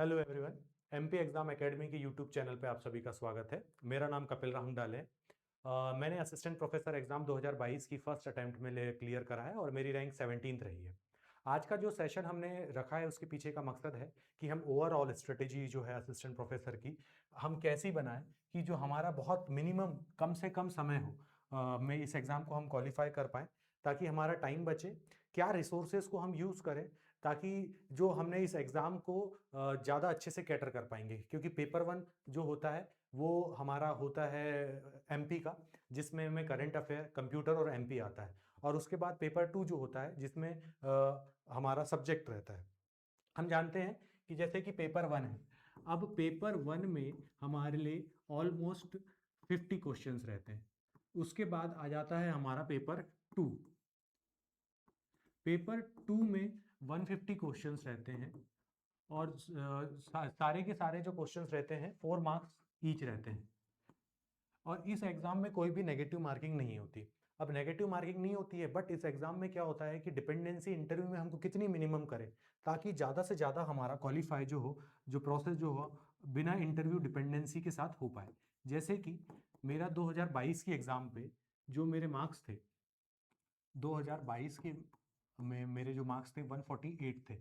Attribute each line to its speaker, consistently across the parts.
Speaker 1: Hello everyone. MP exam academy के YouTube channel पे आप सभी का स्वागत है। मेरा नाम कपिल राहंगडाले है। मैंने असिस्टेंट प्रोफेसर एग्जाम 2022 की फर्स्ट अटेम्प्ट में ले क्लियर करा है और मेरी रैंक 17th रही है। आज का जो सेशन हमने रखा है उसके पीछे का मकसद है कि हम ओवरऑल स्ट्रेटेजी जो है असिस्टेंट प्रोफेसर की हम कैसी बनाएं कि जो हमारा बहुत मिनिमम कम से कम समय हो में इस एग्ज़ाम को हम क्वालिफाई कर पाएँ, ताकि हमारा टाइम बचे। क्या रिसोर्सेज को हम यूज़ करें ताकि जो हमने इस एग्ज़ाम को ज़्यादा अच्छे से कैटर कर पाएंगे, क्योंकि पेपर वन जो होता है वो हमारा होता है एमपी का, जिसमें हमें करंट अफेयर, कंप्यूटर और एमपी आता है। और उसके बाद पेपर टू जो होता है जिसमें हमारा सब्जेक्ट रहता है। हम जानते हैं कि जैसे कि पेपर वन है, अब पेपर वन में हमारे लिए ऑलमोस्ट 50 क्वेश्चंस रहते हैं। उसके बाद आ जाता है हमारा पेपर टू। पेपर टू में 150 क्वेश्चंस रहते हैं और सारे के सारे जो क्वेश्चंस रहते हैं 4 मार्क्स ईच रहते हैं। और इस एग्जाम में कोई भी नेगेटिव मार्किंग नहीं होती। अब नेगेटिव मार्किंग नहीं होती है, बट इस एग्जाम में क्या होता है कि डिपेंडेंसी इंटरव्यू में हमको कितनी मिनिमम करें ताकि ज़्यादा से ज़्यादा हमारा क्वालिफाई जो हो, जो प्रोसेस जो हो, बिना इंटरव्यू डिपेंडेंसी के साथ हो पाए। जैसे कि मेरा 2022 की एग्ज़ाम पे जो मेरे मार्क्स थे, 2022 के में मेरे जो मार्क्स थे 148 थे।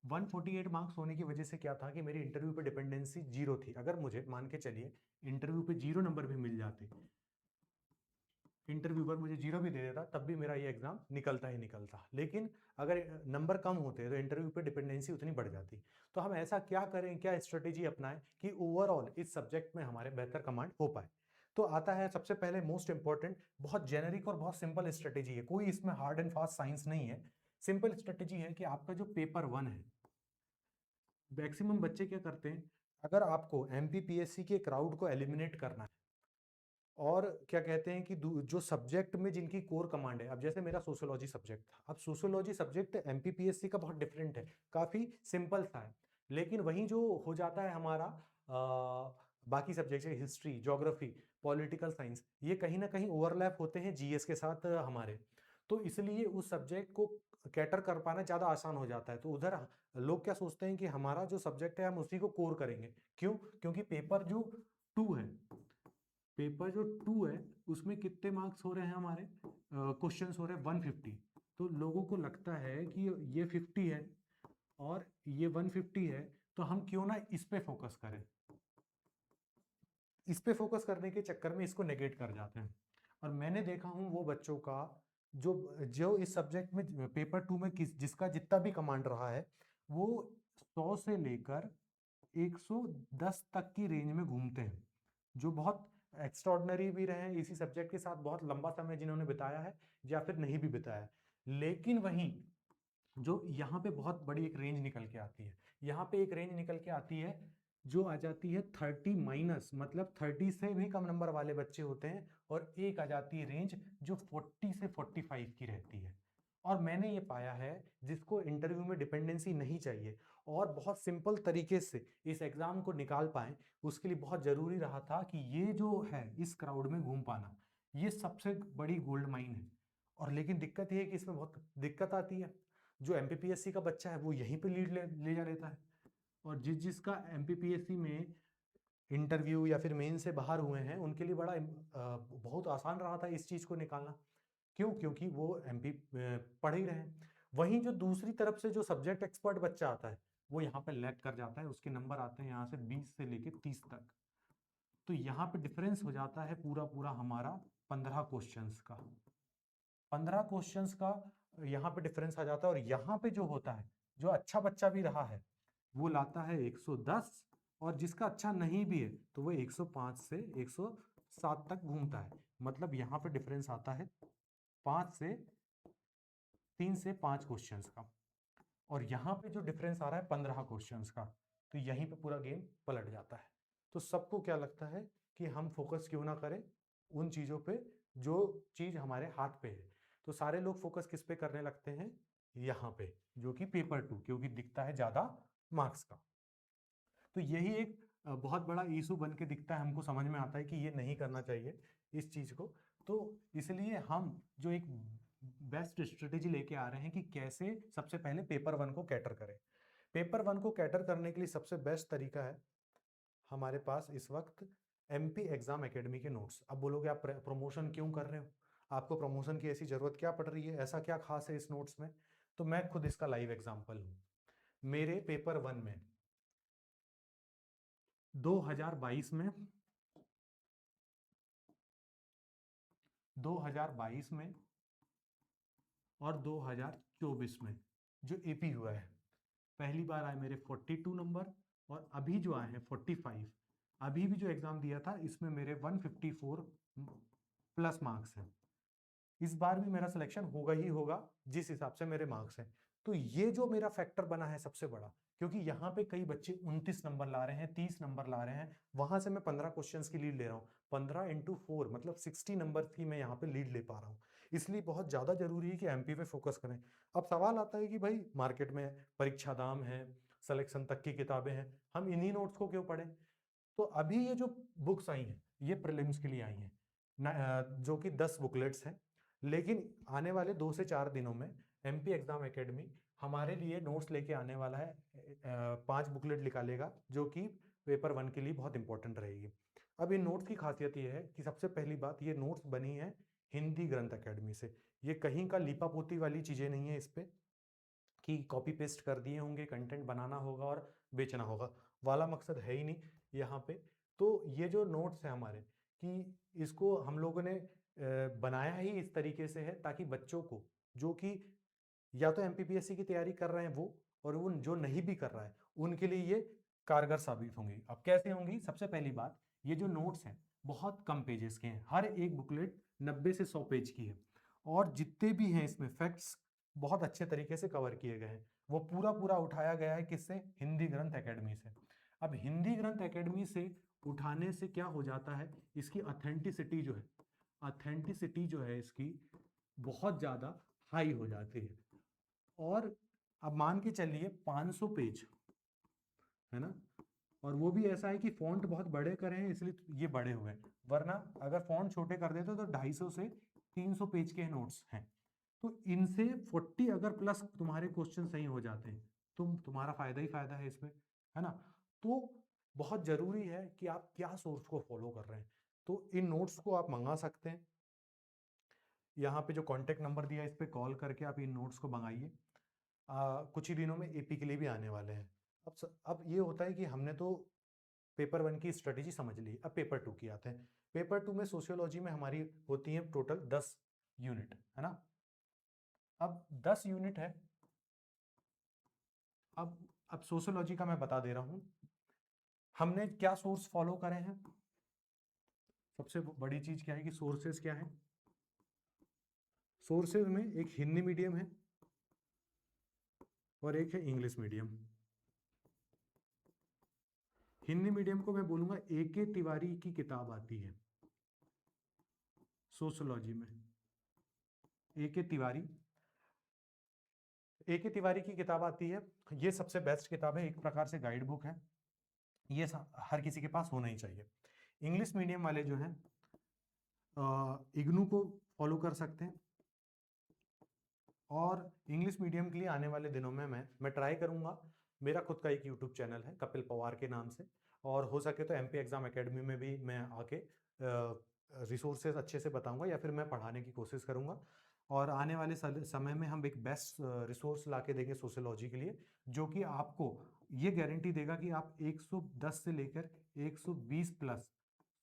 Speaker 1: 148 मार्क्स होने की वजह से क्या था कि मेरी इंटरव्यू पे डिपेंडेंसी जीरो थी। अगर मुझे मान के चलिए इंटरव्यू पे जीरो नंबर भी मिल जाते, इंटरव्यूअर मुझे जीरो भी दे देता, तब भी मेरा ये एग्जाम निकलता ही निकलता। लेकिन अगर नंबर कम होते तो इंटरव्यू पे डिपेंडेंसी उतनी बढ़ जाती। तो हम ऐसा क्या करें, क्या स्ट्रेटेजी अपनाएं कि ओवरऑल इस सब्जेक्ट में हमारे बेहतर कमांड हो पाए। तो आता है सबसे पहले मोस्ट इंपॉर्टेंट, बहुत जेनेरिक और बहुत सिंपल स्ट्रेटेजी है, कोई इसमें हार्ड एंड फास्ट साइंस नहीं है। सिंपल स्ट्रेटेजी है कि आपका जो पेपर वन है, मैक्सिमम बच्चे क्या करते हैं, अगर आपको एमपीपीएससी के क्राउड को एलिमिनेट करना है और क्या कहते हैं कि जो सब्जेक्ट में जिनकी कोर कमांड है, अब जैसे मेरा सोशियोलॉजी सब्जेक्ट था, अब सोशियोलॉजी सब्जेक्ट एमपीपीएससी का बहुत डिफरेंट है, काफ़ी सिंपल सा है। लेकिन वहीं जो हो जाता है हमारा बाकी सब्जेक्ट है, हिस्ट्री, ज्योग्राफी, पॉलिटिकल साइंस, ये कहीं ना कहीं ओवरलैप होते हैं जीएस के साथ हमारे। तो इसलिए उस सब्जेक्ट को कैटर कर पाना ज़्यादा आसान हो जाता है। तो उधर लोग क्या सोचते हैं कि हमारा जो सब्जेक्ट है हम उसी को कोर करेंगे। क्यों? क्योंकि पेपर जो टू है, पेपर जो टू है उसमें कितने मार्क्स हो रहे हैं हमारे, क्वेश्चंस हो रहे हैं 150। तो लोगों को लगता है कि ये 50 है और ये 150 है, तो हम क्यों ना इस पे फोकस करें। इस पे फोकस करने के चक्कर में इसको नेगेट कर जाते हैं। और मैंने देखा हूँ वो बच्चों का जो जो इस सब्जेक्ट में पेपर टू में जिसका जितना भी कमांड रहा है, वो 100 से लेकर 110 तक की रेंज में घूमते हैं, जो बहुत एक्स्ट्रॉर्डनरी भी रहे हैं, इसी सब्जेक्ट के साथ बहुत लंबा समय जिन्होंने बिताया है या फिर नहीं भी बिताया है। लेकिन वहीं जो यहाँ पे बहुत बड़ी एक रेंज निकल के आती है, यहाँ पे एक रेंज निकल के आती है जो आ जाती है 30 माइनस, मतलब 30 से भी कम नंबर वाले बच्चे होते हैं, और एक आ जाती है रेंज जो 40 से 45 की रहती है। और मैंने ये पाया है जिसको इंटरव्यू में डिपेंडेंसी नहीं चाहिए और बहुत सिंपल तरीके से इस एग्जाम को निकाल पाए, उसके लिए बहुत जरूरी रहा था कि ये जो है इस क्राउड में घूम पाना, ये सबसे बड़ी गोल्ड माइन है। और लेकिन दिक्कत ये है कि इसमें बहुत दिक्कत आती है, जो एमपीपीएससी का बच्चा है वो यहीं पे लीड ले जा लेता है, और जिसका एमपीपीएससी में इंटरव्यू या फिर मेन से बाहर हुए हैं उनके लिए बड़ा बहुत आसान रहा था इस चीज़ को निकालना। क्यों? क्योंकि वो एमपी पढ़ ही रहे हैं। वहीं जो दूसरी तरफ से जो सब्जेक्ट एक्सपर्ट बच्चा आता है वो यहाँ पे लैग कर जाता है, उसके नंबर आते हैं यहाँ से 20 से लेके 30 तक। तो यहाँ पे डिफरेंस हो जाता है पूरा पूरा हमारा 15 क्वेश्चंस का, 15 क्वेश्चंस का यहाँ पे डिफरेंस आ जाता है। और यहाँ पे जो होता है, जो अच्छा बच्चा भी रहा है वो लाता है 110, और जिसका अच्छा नहीं भी है तो वो 105 से 107 तक घूमता है। मतलब यहाँ पे डिफरेंस आता है 5 से 3 से 5 क्वेश्चंस का, और यहाँ पे जो डिफरेंस आ रहा है 15 क्वेश्चंस का। तो यहीं पे पूरा गेम पलट जाता है। तो सबको क्या लगता है कि हम फोकस क्यों ना करें उन चीज़ों पे जो चीज़ हमारे हाथ पे है। तो सारे लोग फोकस किस पे करने लगते हैं, यहाँ पे, जो कि पेपर टू, क्योंकि दिखता है ज़्यादा मार्क्स का। तो यही एक बहुत बड़ा इशू बन के दिखता है, हमको समझ में आता है कि ये नहीं करना चाहिए इस चीज़ को। तो इसलिए हम जो एक बेस्ट स्ट्रेटेजी लेके आ रहे हैं कि कैसे सबसे पहले पेपर वन को कैटर करें। पेपर 1 को कैटर करने के लिए सबसे बेस्ट तरीका है हमारे पास इस वक्त एमपी एग्जाम एकेडमी के नोट्स। अब बोलोगे आप प्रमोशन क्यों कर रहे हो, आपको प्रमोशन की ऐसी जरूरत क्या पड़ रही है, ऐसा क्या खास है इस नोट्स में? तो मैं खुद इसका लाइव एग्जांपल हूं। मेरे पेपर 1 में 2022 में 2022 में और 2024 में जो एपी हुआ है, पहली बार आए मेरे 42 नंबर और अभी जो आए हैं 45। अभी भी जो एग्जाम दिया था इसमें मेरे 154 प्लस मार्क्स हैं। इस बार भी मेरा सिलेक्शन होगा ही होगा जिस हिसाब से मेरे मार्क्स हैं। तो ये जो मेरा फैक्टर बना है सबसे बड़ा, क्योंकि यहाँ पे कई बच्चे 29 नंबर ला रहे हैं, 30 नंबर ला रहे हैं, वहां से मैं 15 क्वेश्चंस की लीड ले रहा हूँ। 15 × 4 मतलब 60 नंबर की मैं यहाँ पे लीड ले पा रहा हूँ। इसलिए बहुत ज्यादा जरूरी है कि एमपी पे फोकस करें। अब सवाल आता है कि भाई मार्केट में परीक्षा दाम है, सिलेक्शन तक की किताबें हैं, हम इन्हीं नोट्स को क्यों पढ़ें? तो अभी ये जो बुक्स आई हैं ये प्रीलिम्स के लिए आई हैं, जो कि 10 बुकलेट्स हैं। लेकिन आने वाले 2 से 4 दिनों में एमपी एग्जाम एकेडमी हमारे लिए नोट्स लेके आने वाला है। 5 बुकलेट निकालेगा जो कि पेपर 1 के लिए बहुत इंपॉर्टेंट रहेगी। अब इन नोट्स की खासियत ये है कि सबसे पहली बात, ये नोट्स बनी है हिंदी ग्रंथ एकेडमी से। ये कहीं का लीपापोती वाली चीजें नहीं है इस पे कि कॉपी पेस्ट कर दिए होंगे, कंटेंट बनाना होगा और बेचना होगा, वाला मकसद है ही नहीं यहाँ पे। तो ये जो नोट्स है हमारे, कि इसको हम लोगों ने बनाया ही इस तरीके से है ताकि बच्चों को जो कि या तो एमपीपीएससी की तैयारी कर रहे हैं वो, और वो जो नहीं भी कर रहा है उनके लिए ये कारगर साबित होंगी। अब कैसे होंगी? सबसे पहली बात, ये जो नोट्स हैं बहुत कम पेजेस के हैं, हर एक बुकलेट 90 से 100 पेज की है, और जितने भी हैं इसमें फैक्ट्स बहुत अच्छे तरीके से कवर किए गए हैं। वो पूरा पूरा उठाया गया है किससे? हिंदी ग्रंथ एकेडमी से। अब हिंदी ग्रंथ एकेडमी से उठाने से क्या हो जाता है, इसकी ऑथेंटिसिटी जो है, ऑथेंटिसिटी जो है इसकी बहुत ज्यादा हाई हो जाती है। और अब मान के चलिए 500 पेज है ना, और वो भी ऐसा है कि फॉन्ट बहुत बड़े करे हैं इसलिए ये बड़े हुए हैं, वरना अगर फॉन्ट छोटे कर देते तो 250 से 300 पेज के नोट्स हैं। तो इनसे 40 अगर प्लस तुम्हारे क्वेश्चन सही हो जाते हैं, तुम्हारा फायदा ही फायदा है इसमें, है ना? तो बहुत जरूरी है कि आप क्या सोर्स को फॉलो कर रहे हैं। तो इन नोट्स को आप मंगा सकते हैं, यहाँ पे जो कॉन्टेक्ट नंबर दिया है इस पे कॉल करके आप इन नोट्स को मंगाइए। कुछ ही दिनों में एपी के लिए भी आने वाले हैं। अब ये होता है कि हमने तो पेपर 1 की स्ट्रेटेजी समझ ली, अब पेपर 2 की आते हैं। पेपर 2 में सोशियोलॉजी में हमारी होती है टोटल 10 यूनिट, है ना? अब 10 यूनिट है। अब सोशियोलॉजी का मैं बता दे रहा हूं हमने क्या सोर्स फॉलो करे हैं। सबसे बड़ी चीज क्या है कि सोर्सेज क्या है। सोर्सेज में एक हिंदी मीडियम है और एक है इंग्लिश मीडियम। हिंदी मीडियम को मैं बोलूंगा AK तिवारी की किताब आती है सोशियोलॉजी में। AK तिवारी की किताब आती है, ये सबसे बेस्ट किताब है, एक प्रकार से गाइड बुक है, ये हर किसी के पास होना ही चाहिए। इंग्लिश मीडियम वाले जो हैं इग्नू को फॉलो कर सकते हैं, और इंग्लिश मीडियम के लिए आने वाले दिनों में मैं ट्राई करूंगा। मेरा खुद का एक यूट्यूब चैनल है कपिल पवार के नाम से, और हो सके तो एमपी एग्जाम एकेडमी में भी मैं आके रिसोर्सेज अच्छे से बताऊंगा या फिर मैं पढ़ाने की कोशिश करूंगा। और आने वाले समय में हम एक बेस्ट रिसोर्स ला के देंगे सोशियोलॉजी के लिए, जो कि आपको ये गारंटी देगा कि आप 110 से लेकर 120 प्लस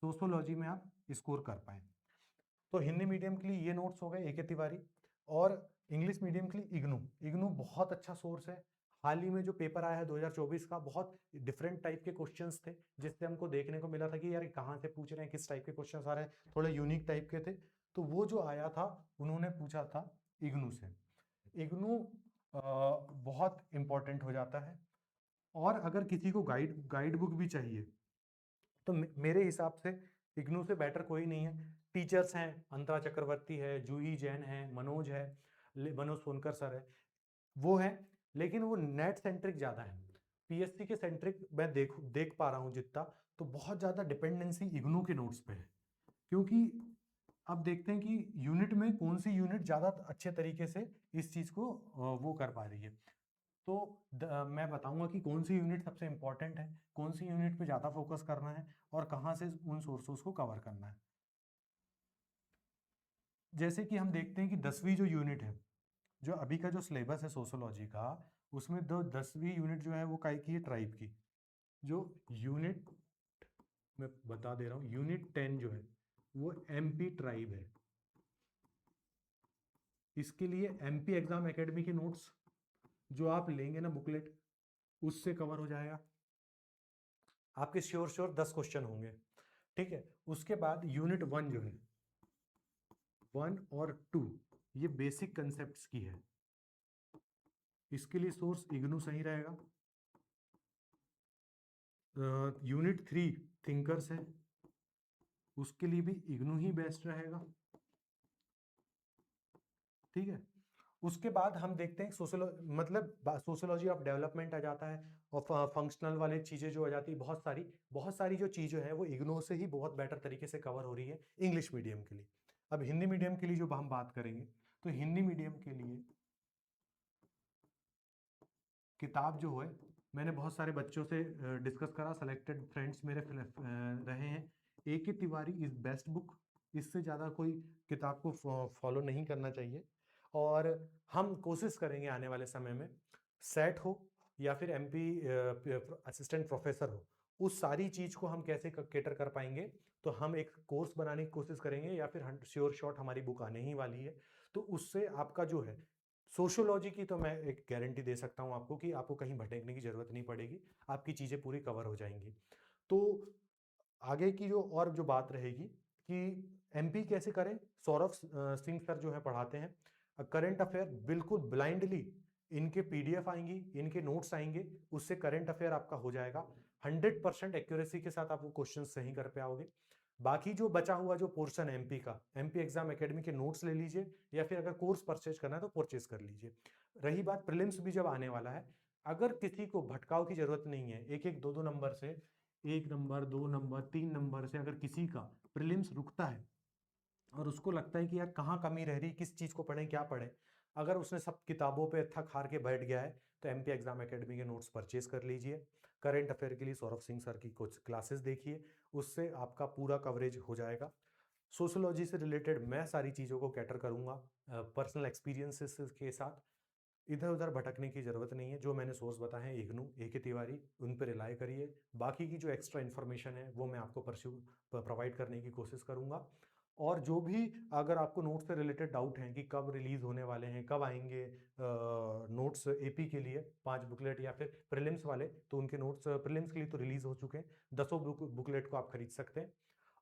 Speaker 1: सोशियोलॉजी में आप स्कोर कर पाए। तो हिंदी मीडियम के लिए ये नोट्स हो गए AK तिवारी, और इंग्लिश मीडियम के लिए इग्नू बहुत अच्छा सोर्स है। हाल ही में जो पेपर आया है 2024 का, बहुत डिफरेंट टाइप के क्वेश्चंस थे, जिससे हमको देखने को मिला था कि यार कहाँ से पूछ रहे हैं, किस टाइप के क्वेश्चंस आ रहे हैं, थोड़े यूनिक टाइप के थे। तो वो जो आया था उन्होंने पूछा था इग्नू से। इग्नू बहुत इंपॉर्टेंट हो जाता है। और अगर किसी को गाइड बुक भी चाहिए तो मेरे हिसाब से इग्नू से बेटर कोई नहीं है। टीचर्स हैं, अंतरा चक्रवर्ती है, जूही जैन है, मनोज है, मनोज सोनकर सर है, वो है, लेकिन वो नेट सेंट्रिक ज्यादा है। पीएससी के सेंट्रिक मैं देख पा रहा हूँ जितना, तो बहुत ज्यादा डिपेंडेंसी इग्नू के नोट्स पे है। क्योंकि अब देखते हैं कि यूनिट में कौन सी यूनिट ज्यादा अच्छे तरीके से इस चीज को वो कर पा रही है। तो मैं बताऊंगा कि कौन सी यूनिट सबसे इंपॉर्टेंट है, कौन सी यूनिट पे ज़्यादा फोकस करना है और कहाँ से उन सोर्सेस को कवर करना है। जैसे कि हम देखते हैं कि 10वीं जो यूनिट है, जो अभी का जो सिलेबस है सोशोलॉजी का, उसमें 10वीं यूनिट जो है वो काय की है, ट्राइब की। जो यूनिट, मैं बता दे रहा हूँ, यूनिट 10 जो है वो एमपी ट्राइब है। इसके लिए एमपी एग्जाम एकेडमी के नोट्स जो आप लेंगे ना बुकलेट, उससे कवर हो जाएगा। आपके श्योर श्योर 10 क्वेश्चन होंगे, ठीक है। उसके बाद यूनिट 1 जो है, 1 और 2, ये बेसिक कंसेप्ट की है। इसके लिए सोर्स इग्नू सही रहेगा। यूनिट 3 थिंकर्स है, उसके लिए भी इग्नू ही बेस्ट रहेगा, ठीक है। उसके बाद हम देखते हैं सोशोलॉजी ऑफ डेवलपमेंट आ जाता है, और फंक्शनल वाली चीज़ें जो आ जाती है, बहुत सारी जो चीज़ें हैं वो इग्नोर से ही बहुत बेटर तरीके से कवर हो रही है इंग्लिश मीडियम के लिए। अब हिंदी मीडियम के लिए जो हम बात करेंगे, तो हिंदी मीडियम के लिए किताब जो है, मैंने बहुत सारे बच्चों से डिस्कस करा, सेलेक्टेड फ्रेंड्स मेरे रहे हैं। ए के तिवारी इज बेस्ट बुक, इससे ज़्यादा कोई किताब को फॉलो नहीं करना चाहिए। और हम कोशिश करेंगे आने वाले समय में सेट हो या फिर एमपी असिस्टेंट प्रोफेसर हो, उस सारी चीज़ को हम कैसे केटर कर पाएंगे, तो हम एक कोर्स बनाने की कोशिश करेंगे, या फिर श्योर शॉट हमारी बुक आने ही वाली है। तो उससे आपका जो है सोशियोलॉजी की, तो मैं एक गारंटी दे सकता हूं आपको कि आपको कहीं भटकने की जरूरत नहीं पड़ेगी, आपकी चीज़ें पूरी कवर हो जाएंगी। तो आगे की जो और जो बात रहेगी कि एमपी कैसे करें, सौरभ सिंह सर जो है पढ़ाते हैं। करंट अफेयर बिल्कुल ब्लाइंडली, इनके पीडीएफ आएंगी, इनके नोट्स आएंगे, उससे करंट अफेयर आपका हो जाएगा। 100% एक्यूरेसी के साथ आप वो क्वेश्चन सही कर पाओगे। बाकी जो बचा हुआ जो पोर्शन एमपी का, एमपी एग्जाम एकेडमी के नोट्स ले लीजिए, या फिर अगर कोर्स परचेज करना है तो परचेज कर लीजिए। रही बात प्रीलिम्स भी जब आने वाला है, अगर किसी को भटकाव की जरूरत नहीं है, एक एक दो दो नंबर से, 1 नंबर 2 नंबर 3 नंबर से अगर किसी का प्रीलिम्स रुकता है और उसको लगता है कि यार कहाँ कमी रह रही, किस चीज़ को पढ़ें क्या पढ़ें, अगर उसने सब किताबों पे थक हार के बैठ गया है, तो एमपी एग्जाम एकेडमी के नोट्स परचेज कर लीजिए। करंट अफेयर के लिए सौरभ सिंह सर की कुछ क्लासेस देखिए, उससे आपका पूरा कवरेज हो जाएगा। सोशोलॉजी से रिलेटेड मैं सारी चीज़ों को कैटर करूंगा पर्सनल एक्सपीरियंसेस के साथ। इधर उधर भटकने की ज़रूरत नहीं है, जो मैंने सोर्स बताए हैं इग्नू, ए के तिवारी, उन पर रिलाई करिए। बाकी की जो एक्स्ट्रा इन्फॉर्मेशन है वो मैं आपको प्रोवाइड करने की कोशिश करूंगा। और जो भी अगर आपको नोट्स से रिलेटेड डाउट हैं कि कब रिलीज होने वाले हैं, कब आएंगे नोट्स एपी के लिए 5 बुकलेट, या फिर प्रीलिम्स वाले, तो उनके नोट्स प्रीलिम्स के लिए तो रिलीज हो चुके हैं, 10 बुकलेट को आप खरीद सकते हैं।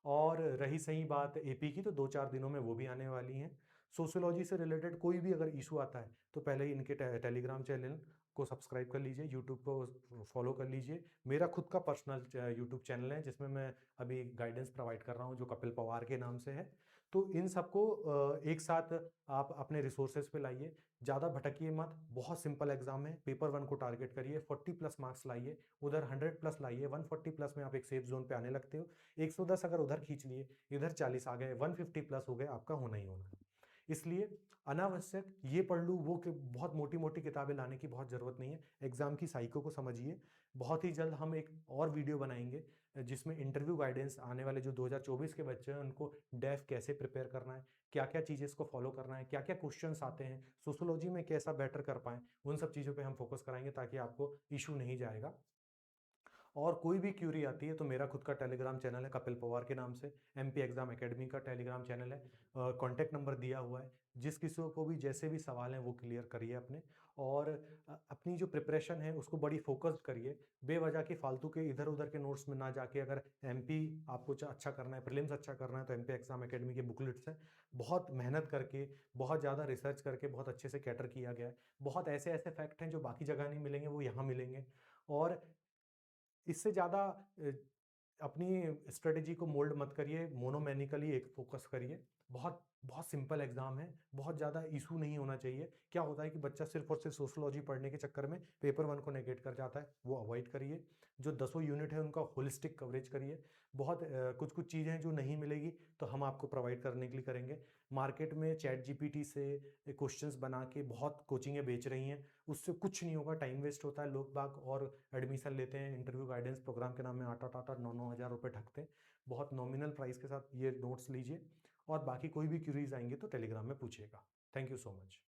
Speaker 1: और रही सही बात एपी की, तो 2-4 दिनों में वो भी आने वाली हैं। सोशियोलॉजी से रिलेटेड कोई भी अगर इशू आता है, तो पहले ही इनके टेलीग्राम चैनल को सब्सक्राइब कर लीजिए, यूट्यूब को फॉलो कर लीजिए। मेरा खुद का पर्सनल यूट्यूब चैनल है जिसमें मैं अभी गाइडेंस प्रोवाइड कर रहा हूँ, जो कपिल पवार के नाम से है। तो इन सबको एक साथ आप अपने रिसोर्सेज पे लाइए, ज़्यादा भटकिए मत। बहुत सिंपल एग्जाम है, पेपर 1 को टारगेट करिए, 40+ मार्क्स लाइए, उधर 100+ लाइए, 140+ में आप एक सेफ जोन पे आने लगते हो। 110 अगर उधर खींच लिए, इधर 40 आ गए, 150+ हो गए, आपका होना ही होना है। इसलिए अनावश्यक ये पढ़ लूँ वो बहुत मोटी मोटी किताबें लाने की बहुत ज़रूरत नहीं है। एग्जाम की साइको को समझिए। बहुत ही जल्द हम एक और वीडियो बनाएंगे जिसमें इंटरव्यू गाइडेंस, आने वाले जो 2024 के बच्चे हैं उनको डेफ कैसे प्रिपेयर करना है, क्या क्या चीज़ें इसको फॉलो करना है, क्या क्या क्वेश्चंस आते हैं, सोशोलॉजी में कैसा बेटर कर पाएं, उन सब चीज़ों पे हम फोकस कराएंगे, ताकि आपको इशू नहीं जाएगा। और कोई भी क्यूरी आती है तो मेरा खुद का टेलीग्राम चैनल है कपिल पवार के नाम से, एमपी एग्जाम एकेडमी का टेलीग्राम चैनल है, कॉन्टैक्ट नंबर दिया हुआ है। जिस किसी को भी जैसे भी सवाल हैं वो क्लियर करिए अपने, और अपनी जो प्रिपरेशन है उसको बड़ी फोकस्ड करिए। बेवजह के फालतू के इधर उधर के नोट्स में ना जाके, अगर एमपी आपको अच्छा करना है, प्रीलिम्स अच्छा करना है, तो एमपी एग्जाम एकेडमी के बुकलेट्स हैं, बहुत मेहनत करके, बहुत ज़्यादा रिसर्च करके बहुत अच्छे से कैटर किया गया है। बहुत ऐसे ऐसे फैक्ट हैं जो बाकी जगह नहीं मिलेंगे, वो यहाँ मिलेंगे। और इससे ज़्यादा अपनी स्ट्रेटेजी को मोल्ड मत करिए, मोनोमैनिकली एक फोकस करिए। बहुत बहुत सिंपल एग्जाम है, बहुत ज़्यादा इशू नहीं होना चाहिए। क्या होता है कि बच्चा सिर्फ और सिर्फ सोशोलॉजी पढ़ने के चक्कर में पेपर वन को नेगेट कर जाता है, वो अवॉइड करिए। जो दसों यूनिट है उनका होलिस्टिक कवरेज करिए। बहुत कुछ कुछ चीज़ें हैं जो नहीं मिलेगी तो हम आपको प्रोवाइड करने के लिए करेंगे। मार्केट में चैट जीपीटी से क्वेश्चंस बना के बहुत कोचिंगें बेच रही हैं, उससे कुछ नहीं होगा, टाइम वेस्ट होता है। लोग बाग और एडमिशन लेते हैं, इंटरव्यू गाइडेंस प्रोग्राम के नाम में 8-8 9-9 हज़ार रुपये ठगते हैं। बहुत नॉमिनल प्राइस के साथ ये नोट्स लीजिए, और बाकी कोई भी क्यूरीज आएंगे तो टेलीग्राम में पूछिएगा। Thank you so much.